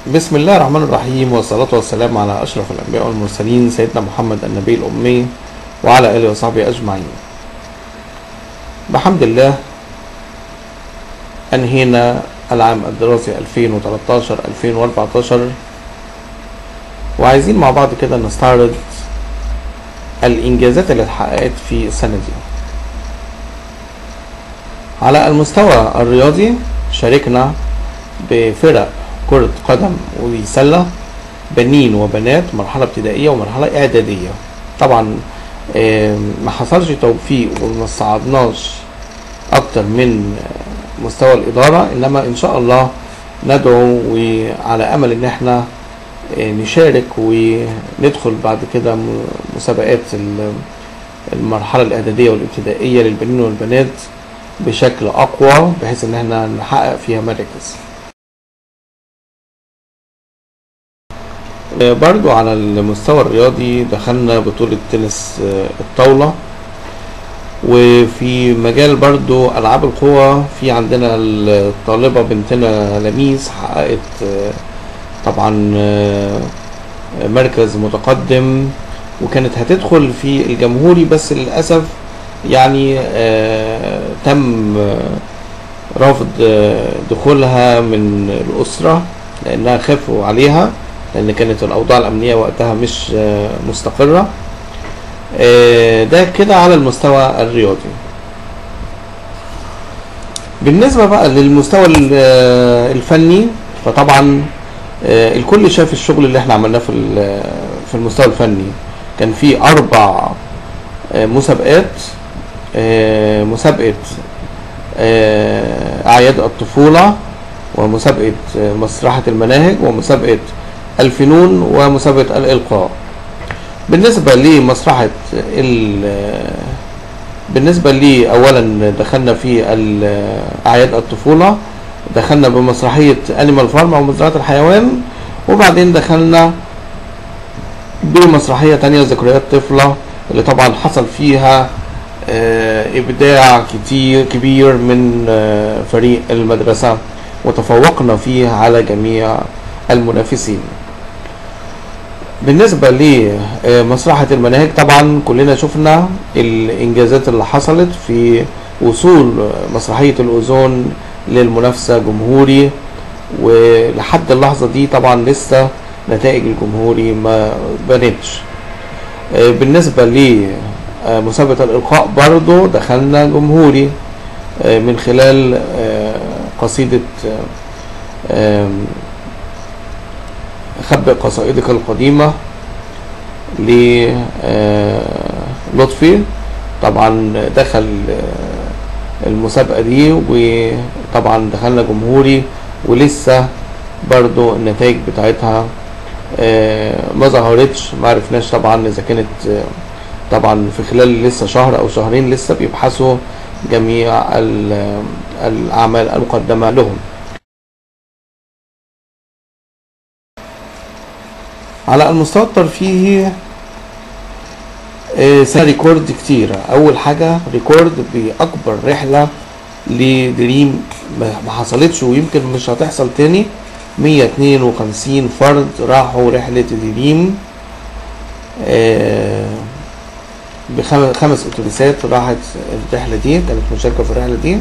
بسم الله الرحمن الرحيم، والصلاة والسلام على أشرف الأنبياء والمرسلين سيدنا محمد النبي الأمي وعلى آله وصحبه أجمعين. بحمد الله أنهينا العام الدراسي 2013-2014، وعايزين مع بعض كده نستعرض الإنجازات اللي اتحققت في السنة دي. على المستوى الرياضي شاركنا بفرق كرة قدم وسلة، بنين وبنات، مرحلة ابتدائية ومرحلة إعدادية. طبعا ما حصلش توفيق وما صعدناش أكتر من مستوى الإدارة، إنما إن شاء الله ندعو وعلى أمل إن احنا نشارك وندخل بعد كده مسابقات المرحلة الإعدادية والابتدائية للبنين والبنات بشكل أقوى، بحيث إن احنا نحقق فيها مراكز. برضو على المستوى الرياضي دخلنا بطولة تنس الطاولة، وفي مجال برضو ألعاب القوى في عندنا الطالبة بنتنا لميس حققت طبعا مركز متقدم، وكانت هتدخل في الجمهوري، بس للأسف يعني تم رفض دخولها من الأسرة لأنها خافوا عليها، لأن كانت الأوضاع الأمنية وقتها مش مستقرة. ده كده على المستوى الرياضي. بالنسبة بقى للمستوى الفني، فطبعا الكل شاف الشغل اللي احنا عملناه في المستوى الفني. كان في 4 مسابقات: مسابقة أعياد الطفولة، ومسابقة مسرحة المناهج، ومسابقة الفنون، ومسابقة الإلقاء. بالنسبة لي أولا دخلنا في أعياد الطفولة، دخلنا بمسرحية أنيمال فارم أو مزرعة الحيوان، وبعدين دخلنا بمسرحية تانية ذكريات طفلة، اللي طبعا حصل فيها إبداع كبير من فريق المدرسة، وتفوقنا فيه على جميع المنافسين. بالنسبة لمسرحة المناهج، طبعا كلنا شفنا الإنجازات اللي حصلت في وصول مسرحية الأوزون للمنافسة جمهوري، ولحد اللحظة دي طبعا لسه نتائج الجمهوري ما بانتش. بالنسبة لمسابقة الإلقاء برضو دخلنا جمهوري من خلال قصيدة خبئ قصائدك القديمة للطفي. طبعا دخل المسابقة دي، وطبعا دخلنا جمهوري، ولسه برضو النتائج بتاعتها ما ظهرتش، ما عرفناش طبعا اذا كانت طبعا في خلال لسه شهر او شهرين، لسه بيبحثوا جميع الاعمال المقدمة لهم. على المستوى الترفيهي سنة ريكورد كتيرة. أول حاجة ريكورد بأكبر رحلة لدريم ما حصلتش ويمكن مش هتحصل تاني. 152 فرد راحوا رحلة دريم، ب5 أتوبيسات راحت الرحلة دي، كانت مشاركة في الرحلة دي.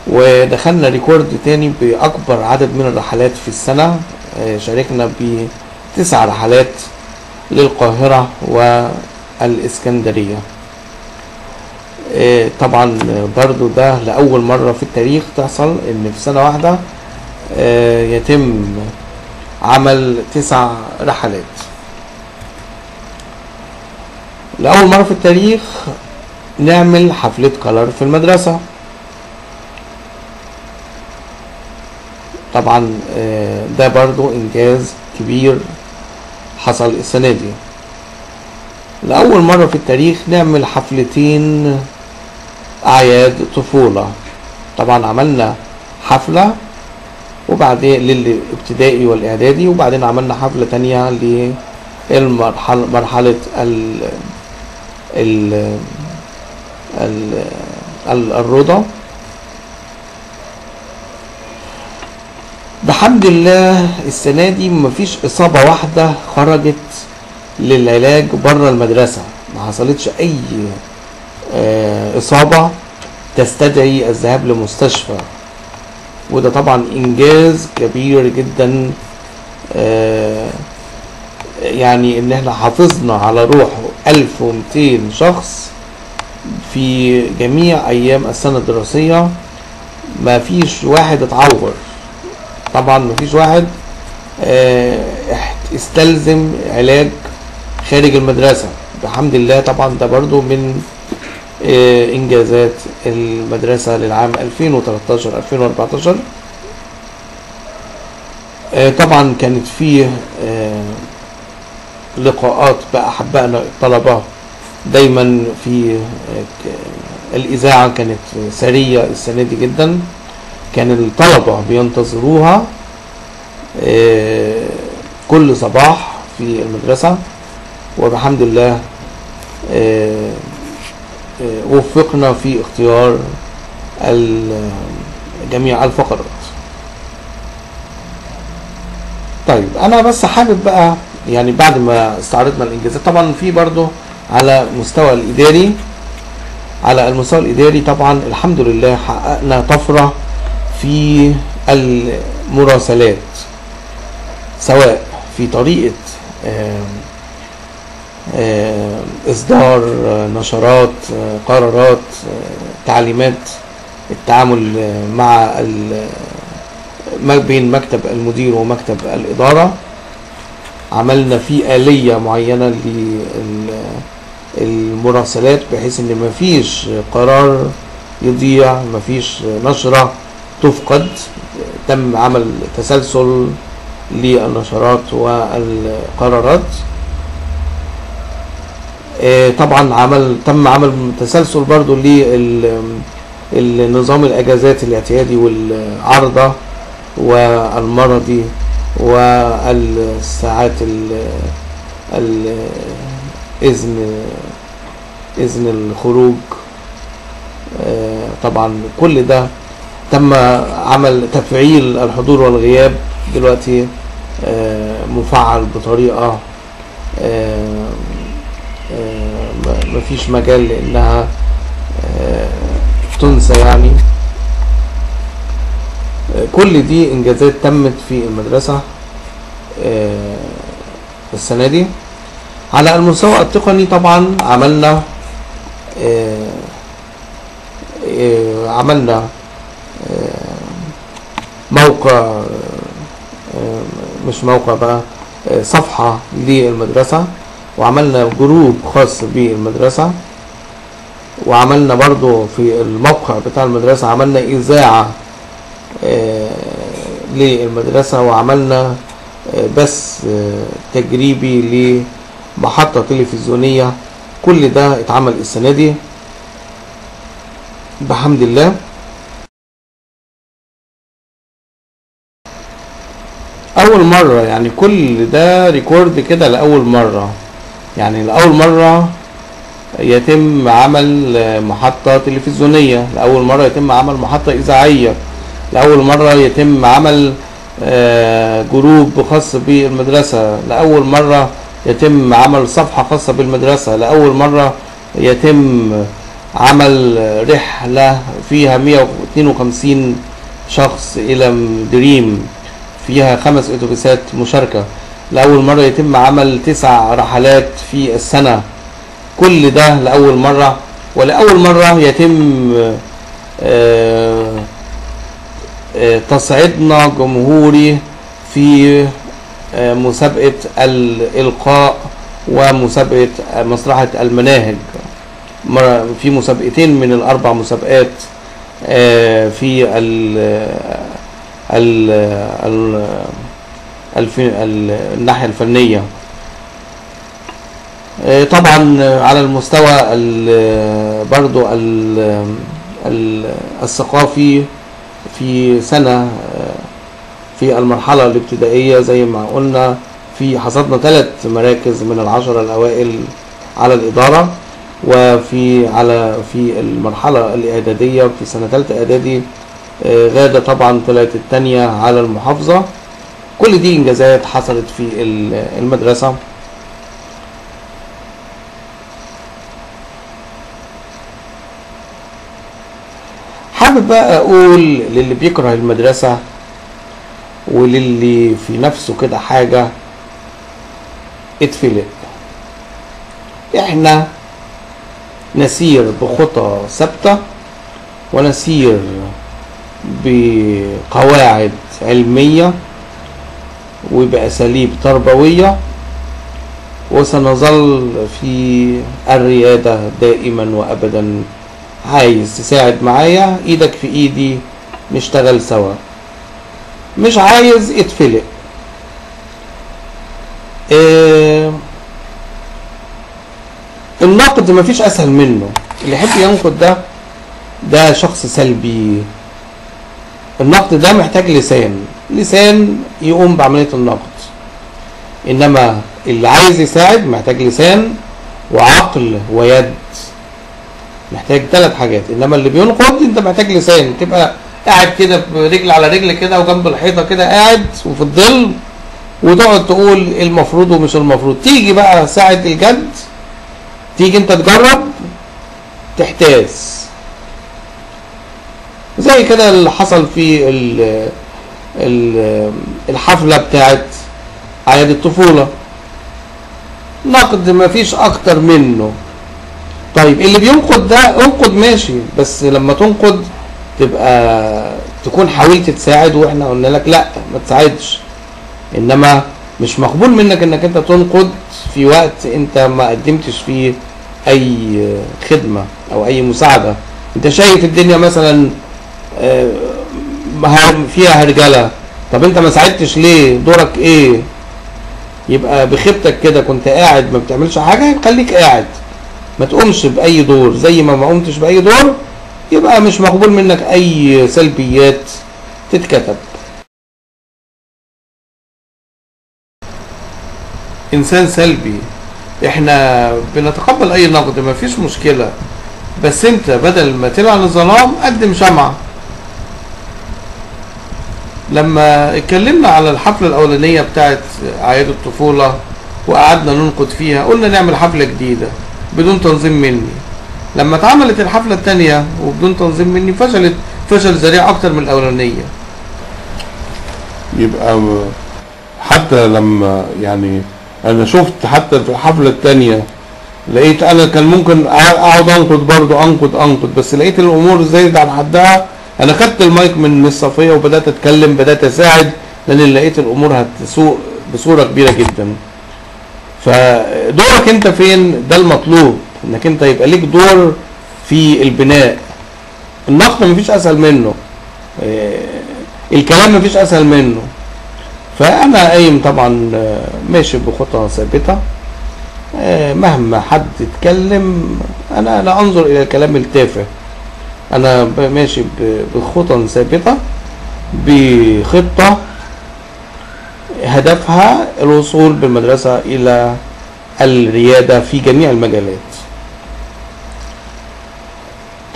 ودخلنا ريكورد تاني بأكبر عدد من الرحلات في السنة، شاركنا ب9 رحلات للقاهرة والإسكندرية. طبعا برضو ده لأول مرة في التاريخ تحصل إن في سنة واحدة يتم عمل 9 رحلات. لأول مرة في التاريخ نعمل حفلة كلر في المدرسة. طبعا ده برضو إنجاز كبير حصل السنة دي. لأول مرة في التاريخ نعمل حفلتين أعياد طفولة. طبعا عملنا حفلة وبعدين للابتدائي والإعدادي، وبعدين عملنا حفلة تانية لمرحلة الرضا. بحمد الله السنة دي مفيش إصابة واحدة خرجت للعلاج بره المدرسة، ما حصلتش أي إصابة تستدعي الذهاب لمستشفى، وده طبعا إنجاز كبير جدا. يعني إن احنا حافظنا على روح 1200 شخص في جميع أيام السنة الدراسية، ما فيش واحد اتعور، طبعا ما فيش واحد استلزم علاج خارج المدرسة بحمد الله. طبعا ده برضو من انجازات المدرسة للعام 2013-2014. طبعا كانت فيه لقاءات بأحبائنا الطلبة دايما في الإذاعة، كانت سرية السنة دي جدا، كان الطلبة بينتظروها كل صباح في المدرسة، وبحمد الله وفقنا في اختيار جميع الفقرات. طيب انا بس حابب بقى يعني بعد ما استعرضنا الانجازات، طبعا في برضو على مستوى الاداري، على المستوى الاداري طبعا الحمد لله حققنا طفرة في المراسلات، سواء في طريقة إصدار نشرات، قرارات، تعليمات، التعامل مع ما بين مكتب المدير ومكتب الإدارة. عملنا في آلية معينة للمراسلات بحيث ان مفيش قرار يضيع، مفيش نشرة تفقد، تم عمل تسلسل للنشرات والقرارات. طبعا تم عمل تسلسل برضو للنظام الاجازات الاعتيادي والعارضة والمرضي والساعات اذن الخروج. طبعا كل ده تم عمل تفعيل الحضور والغياب، دلوقتي مفعل بطريقة مفيش مجال لانها تنسى يعني. كل دي انجازات تمت في المدرسة السنة دي. على المستوى التقني طبعا عملنا موقع، مش موقع بقى، صفحة للمدرسة، وعملنا جروب خاص بالمدرسة، وعملنا برضو في الموقع بتاع المدرسة عملنا إذاعة للمدرسة، وعملنا بث تجريبي لمحطة تلفزيونية. كل ده اتعمل السنة دي بحمد الله. أول مرة يعني كل ده ريكورد كده لأول مرة، يعني لأول مرة يتم عمل محطة تلفزيونية، لأول مرة يتم عمل محطة إذاعية، لأول مرة يتم عمل جروب خاص بالمدرسة، لأول مرة يتم عمل صفحة خاصة بالمدرسة، لأول مرة يتم عمل رحلة فيها 152 شخص إلى دريم، فيها 5 أتوبيسات مشاركة، لأول مرة يتم عمل 9 رحلات في السنة. كل ده لأول مرة، ولأول مرة يتم تصعيدنا جمهوري في مسابقة الإلقاء ومسابقة مسرحة المناهج، في مسابقتين من ال4 مسابقات في الناحية الفنية. طبعا على المستوى برضو الثقافي، في سنة في المرحلة الابتدائية زي ما قلنا حصدنا 3 مراكز من ال10 الأوائل على الإدارة، وفي في المرحلة الإعدادية في سنة 3 إعدادي غادة طبعا طلعت التانية على المحافظة. كل دي انجازات حصلت في المدرسة. حابب بقى اقول للي بيكره المدرسة وللي في نفسه كده حاجة، اتفلق. احنا نسير بخطى ثابتة ونسير بقواعد علمية وبأساليب تربوية، وسنظل في الريادة دائما وأبدا. عايز تساعد معايا، ايدك في ايدي نشتغل سوا. مش عايز اتفلق. النقد مفيش اسهل منه. اللي يحب ينقد ده شخص سلبي. النقد ده محتاج لسان يقوم بعملية النقد. انما اللي عايز يساعد محتاج لسان وعقل ويد، محتاج 3 حاجات. انما اللي بينقد انت محتاج لسان، تبقى قاعد كده برجل على رجل كده وجنب الحيطة كده قاعد وفي الظل، وتقعد تقول المفروض ومش المفروض. تيجي بقى ساعة الجد، تيجي انت تجرب تحتاس، زي كده اللي حصل في الحفلة بتاعت أعياد الطفولة. نقد مفيش اكتر منه. طيب اللي بينقد ده انقد ماشي، بس لما تنقد تبقى تكون حاولت تساعد واحنا قلنا لك لا ما تساعدش. انما مش مقبول منك انك انت تنقد في وقت انت ما قدمتش فيه اي خدمة او اي مساعدة. انت شايف الدنيا مثلا فيها هرجلة، طب انت ما ساعدتش ليه؟ دورك ايه؟ يبقى بخيبتك كده كنت قاعد ما بتعملش حاجة، خليك قاعد ما تقومش باي دور. زي ما قمتش باي دور يبقى مش مقبول منك اي سلبيات تتكتب. انسان سلبي، احنا بنتقبل اي نقد مفيش مشكلة، بس انت بدل ما تلعن الظلام قدم شمعة. لما اتكلمنا على الحفلة الاولانية بتاعت اعياد الطفولة وقعدنا ننقد فيها، قلنا نعمل حفلة جديدة بدون تنظيم مني. لما اتعملت الحفلة التانية وبدون تنظيم مني فشلت فشل ذريع اكتر من الاولانية. يبقى حتى لما يعني انا شفت حتى في الحفلة التانية لقيت انا كان ممكن اقعد انقد برضو انقد بس لقيت الامور زايدة عن حدها. انا خدت المايك من الصفية وبدأت اتكلم، بدأت اساعد، لان لقيت الامور هتسوء بصورة كبيرة جدا. فدورك انت فين؟ ده المطلوب، انك انت يبقى ليك دور في البناء. النقد مفيش اسهل منه، الكلام مفيش اسهل منه. فانا قايم طبعا ماشي بخطى ثابته. مهما حد يتكلم انا لا انظر الى الكلام التافه، انا ماشي بخطى ثابته بخطه هدفها الوصول بالمدرسة إلى الريادة في جميع المجالات.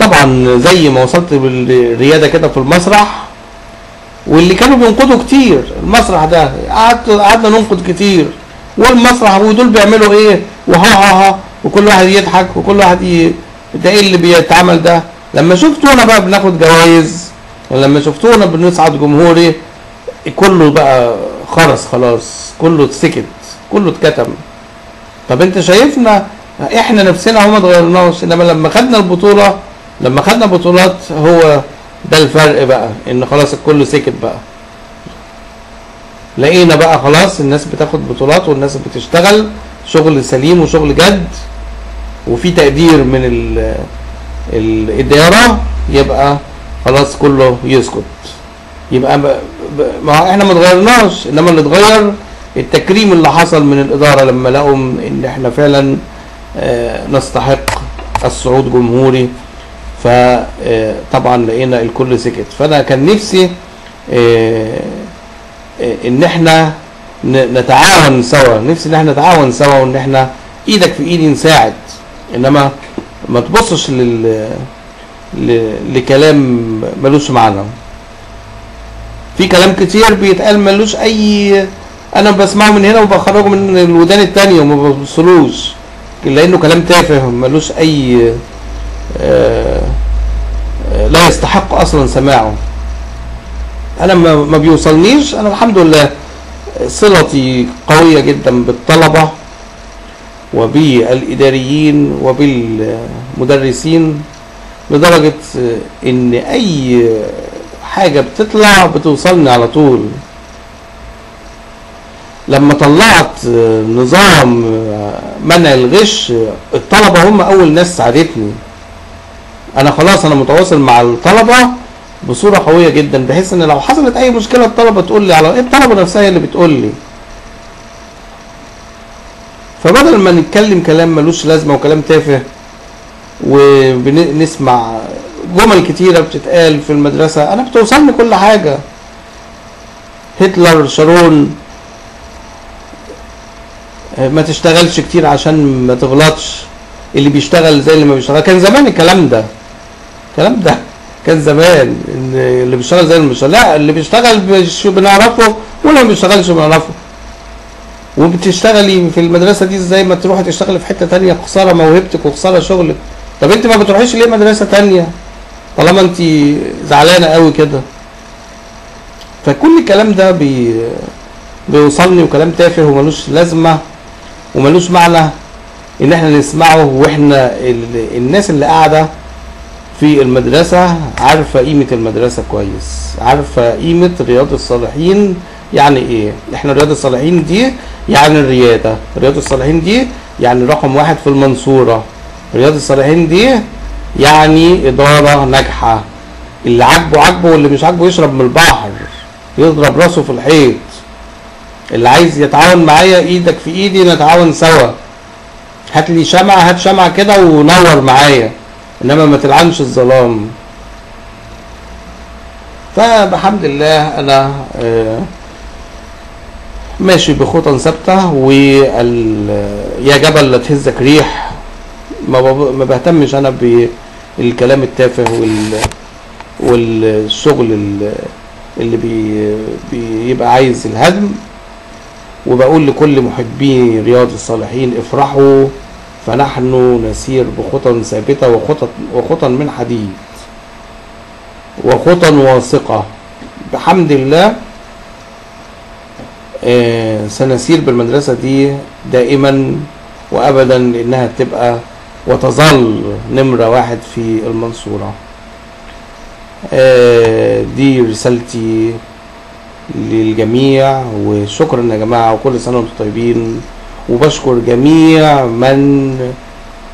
طبعا زي ما وصلت بالريادة كده في المسرح، واللي كانوا بينقدوا كتير المسرح ده قعدنا ننقد كتير، والمسرح ودول بيعملوا ايه وها وكل واحد يضحك وكل واحد ده ايه اللي بيتعمل ده. لما شفتونا بقى بناخد جوائز، ولما شفتونا بنصعد جمهوري، كله بقى خلاص كله اتسكت كله اتكتم. طب انت شايفنا احنا نفسنا ما اتغيرناش، انما لما خدنا البطولة لما خدنا بطولات هو ده الفرق بقى، ان خلاص الكل سكت بقى. لقينا بقى خلاص الناس بتاخد بطولات والناس بتشتغل شغل سليم وشغل جد وفي تقدير من الإدارة، يبقى خلاص كله يسكت. يبقى ما احنا ما اتغيرناش، انما اللي اتغير التكريم اللي حصل من الإدارة لما لقوا ان احنا فعلا نستحق الصعود جمهوري. فطبعا لقينا الكل سكت. فانا كان نفسي ان احنا نتعاون سوا، نفسي ان احنا نتعاون سوا وان احنا ايدك في ايدي نساعد، انما ما تبصش لكلام ملوش معنى. في كلام كتير بيتقال ملوش اي، انا بسمعه من هنا وبخرجه من الودان التانية وما ببصلوش، لانه كلام تافه ملوش اي لا يستحق اصلا سماعه. انا ما بيوصلنيش. انا الحمد لله صلتي قوية جدا بالطلبة وبالاداريين وبالمدرسين، لدرجة ان اي حاجة بتطلع بتوصلني على طول. لما طلعت نظام منع الغش، الطلبة هم اول ناس ساعدتني. انا خلاص انا متواصل مع الطلبة بصورة قوية جدا، بحيث ان لو حصلت اي مشكلة الطلبة تقول لي، على الطلبة نفسها اللي بتقول لي. فبدل ما نتكلم كلام ملوش لازمة وكلام تافه، وبنسمع جمل كتيرة بتتقال في المدرسة، انا بتوصلني كل حاجة. هتلر، شارون، ما تشتغلش كتير عشان ما تغلطش، اللي بيشتغل زي اللي ما بيشتغل. كان زمان الكلام ده كان زمان، ان اللي بيشتغل زي اللي ما بيشتغل. لا، اللي بيشتغل بنعرفه واللي ما بيشتغلش بنعرفه. وبتشتغلي في المدرسة دي ازاي ما تروحي تشتغلي في حتة تانية؟ خسارة موهبتك وخسارة شغلك. طب انت ما بتروحيش ليه مدرسة تانية طالما انت زعلانة قوي كده؟ فكل الكلام ده بيوصلني، وكلام تافه وملوش لازمة وملوش معنى ان احنا نسمعه. واحنا الناس اللي قاعدة في المدرسة عارفة قيمة المدرسة كويس، عارفة قيمة رياض الصالحين يعني ايه. احنا رياض الصالحين دي يعني الريادة، رياض الصالحين دي يعني رقم 1 في المنصورة، رياض الصالحين دي يعني إدارة ناجحة. اللي عاجبه واللي مش عاجبه يشرب من البحر، يضرب راسه في الحيط. اللي عايز يتعاون معايا ايدك في ايدي نتعاون سوا، هات لي شمعة، هات شمعة كده ونور معايا، انما ما تلعنش الظلام. فبحمد الله انا ماشي بخطى ثابته، يا جبل لا تهزك ريح. ما بهتمش انا بالكلام التافه والشغل اللي بيبقى عايز الهدم. وبقول لكل محبي رياض الصالحين افرحوا، فنحن نسير بخطى ثابته وخطى من حديد وخطى واثقه. بحمد الله سنسير بالمدرسة دي دائما وابدا، لانها تبقى وتظل نمرة 1 في المنصورة. دي رسالتي للجميع، وشكرا يا جماعة، وكل سنة وانتم طيبين. وبشكر جميع من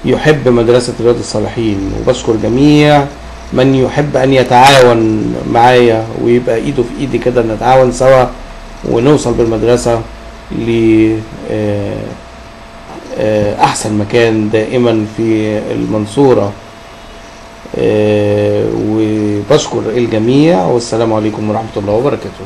يحب مدرسة رياض الصالحين، وبشكر جميع من يحب ان يتعاون معايا ويبقى ايده في ايدي كده، نتعاون سوا ونوصل بالمدرسة لأحسن مكان دائما في المنصورة. وبشكر الجميع، والسلام عليكم ورحمة الله وبركاته.